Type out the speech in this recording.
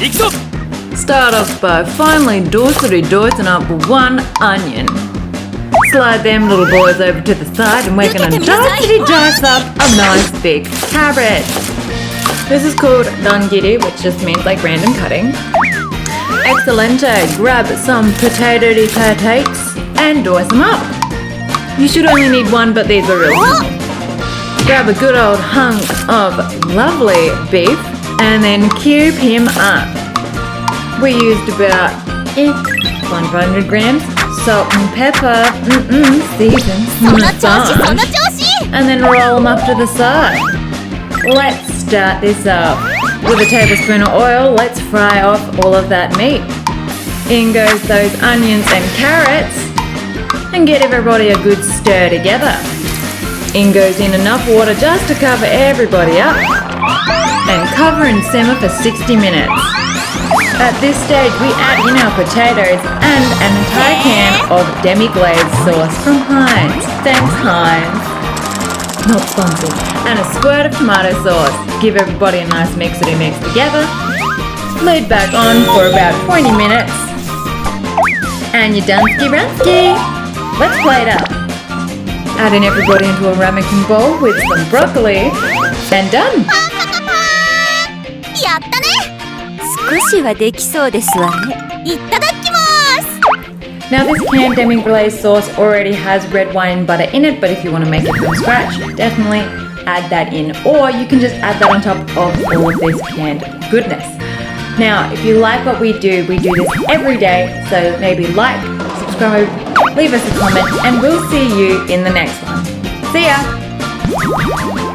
Start off by finely dicing up one onion. Slide them little boys over to the side and we're gonna dice up a nice big carrot. This is called dongiri, which just means like random cutting. Excelente, grab some potato patates and dice them up. You should only need one, but these are real simple. Grab a good old hunk of lovely beef and then cube him up. We used about 100 grams, salt and pepper, seasoned, massage, and then roll them up to the side. Let's start this up. With a tablespoon of oil, let's fry off all of that meat. In goes those onions and carrots, and get everybody a good stir together. In goes in enough water just to cover everybody up, and cover and simmer for 60 minutes. At this stage, we add in our potatoes and an entire can of Demi Glace sauce from Heinz. Thanks, Heinz. Not sponsored. And a squirt of tomato sauce. Give everybody a nice mixity mix together. Lid back on for about 20 minutes. And you're done-ski-runsky. Let's plate up. Adding everybody into a ramekin bowl with some broccoli. And done. やったね。少しはできそうですわね。いただきます。 Now this canned Demi Glace sauce already has red wine and butter in it, but if you want to make it from scratch, definitely add that in, or you can just add that on top of all of this canned goodness. Now, if you like what we do this every day, so maybe like, subscribe, leave us a comment, and we'll see you in the next one. See ya!